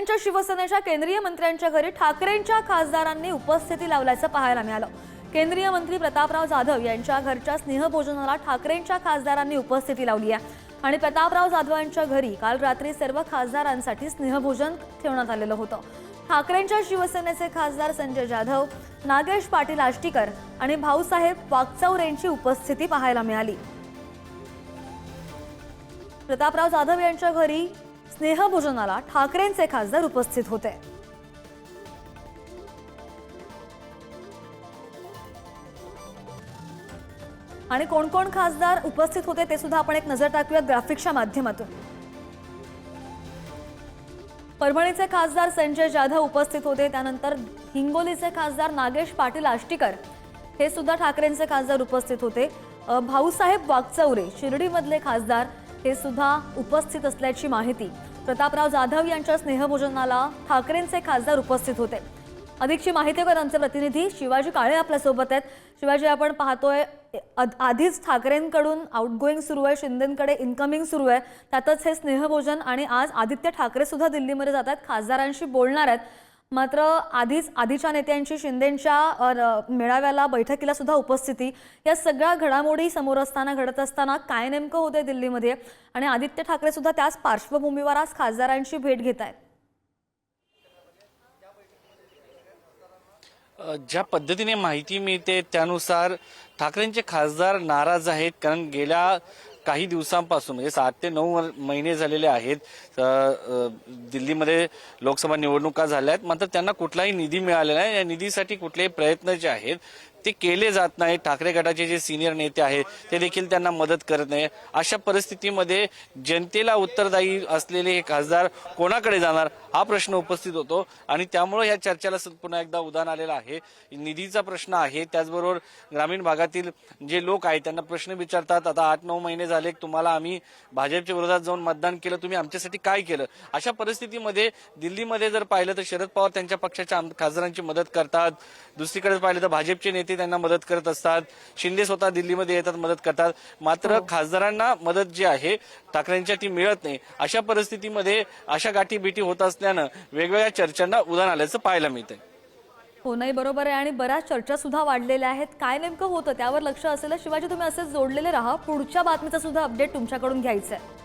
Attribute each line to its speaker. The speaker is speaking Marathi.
Speaker 1: ठाकरेंच्या शिवसेनेच्या केंद्रीय मंत्र्यांच्या घरी ठाकरेंच्या खासदारांनी उपस्थिती लावल्याचं पाहायला मिळालं। केंद्रीय मंत्री प्रतापराव जाधव यांच्या घरच्या स्नेहभोजनाला ठाकरेंच्या खासदारांनी उपस्थिती लावली आहे आणि प्रतापराव जाधव यांच्या घरी काल रात्री सर्व खासदारांसाठी स्नेहभोजन ठेवण्यात आलेलं होतं। ठाकरेंच्या शिवसेनेचे खासदार संजय जाधव, नागेश पाटील आष्टीकर आणि भाऊसाहेब वागचौर यांची उपस्थिती पाहायला मिळाली। प्रतापराव जाधव यांच्या घरी स्नेहभोजनाला ठाकरेंचे खासदार उपस्थित होते। आणि कोण कोण खासदार उपस्थित होते ते सुद्धा आपण एक नजर टाकूया ग्राफिक्सच्या माध्यमातून। परभणीचे खासदार संजय जाधव उपस्थित होते, त्यानंतर हिंगोलीचे खासदार नागेश पाटील आष्टीकर हे सुद्धा ठाकरेंचे खासदार उपस्थित होते। भाऊसाहेब वागचौरे शिर्डीमधले खासदार हे सुद्धा उपस्थित असल्याची माहिती। प्रतापराव जाधव यांच्या स्नेहभोजनाला ठाकरेंचे खासदार उपस्थित होते। अधिकची माहिती कर आमचे प्रतिनिधी शिवाजी काळे आपल्या सोबत आहेत। शिवाजी, आपण पाहतोय आधीच ठाकरेंकडून आउटगोइंग सुरू आहे, शिंदेंकडे इनकमिंग सुरू आहे, त्यातच हे स्नेहभोजन आणि आज आदित्य ठाकरे सुद्धा दिल्लीमध्ये जातात, खासदारांशी बोलणार आहेत। मात्र आधीच्या नेत्यांची शिंदेंच्या मेळाव्याला बैठकीला सुद्धा उपस्थिती, या सगळ्या घडामोडी समोर असताना घडत असताना काय नेमकं होते दिल्लीमध्ये आणि आदित्य ठाकरे सुद्धा त्याच पार्श्वभूमीवर आज खासदारांची भेट घेत आहेत।
Speaker 2: ज्या पद्धतीने माहिती मिळते त्यानुसार ठाकरेंचे खासदार नाराज आहेत, कारण गेल्या काही दिवसांपासून म्हणजे 7 ते 9 महिने झालेले आहेत दिल्लीमध्ये लोकसभा निवडणुका झाल्या आहेत, मात्र त्यांना कुठलाही निधी मिळालेला नाही। या निधीसाठी कुठलेही प्रयत्न जे आहेत ते केले जात नाहीत। ठाकरे गटाचे जे सिनियर नेते आहेत ते देखील त्यांना मदत करत नाही। अशा परिस्थितीमध्ये जनतेला उत्तरदायी असलेले हे खासदार कोणाकडे जाणार हा प्रश्न उपस्थित होतो आणि त्यामुळे या चर्चेला पुन्हा एकदा उधाण आलेलं आहे। निधीचा प्रश्न आहे, त्याचबरोबर ग्रामीण भागातील जे लोक आहेत त्यांना प्रश्न विचारतात, आता 8-9 महिने झाले तुम्हाला आम्ही भाजपच्या विरोधात जाऊन मतदान केलं, तुम्ही आमच्यासाठी काय केलं? अशा परिस्थितीमध्ये दिल्लीमध्ये जर पाहिलं तर शरद पवार त्यांच्या पक्षाच्या खासदारांची मदत करतात, दुसरीकडे पाहिलं तर भाजपचे नेते त्यांना मदत करत असतात, शिंदे स्वतः दिल्लीमध्ये येतात मदत करतात, मात्र खासदारांना मदत जी आहे ठाकरेंच्या ती मिळत नाही। अशा परिस्थितीमध्ये अशा गाठीभेटी होत असल्यानं वेगवेगळ्या चर्चांना उधाण आल्याचं पाहायला मिळतंय।
Speaker 1: हो, नाही बरोबर आहे आणि बऱ्याच चर्चा सुद्धा वाढलेल्या आहेत। काय नेमकं होतं त्यावर लक्ष असेल। शिवाजी, तुम्ही असेच जोडलेले राहा, पुढच्या बातमीचा सुद्धा अपडेट तुमच्याकडून घ्यायचं आहे।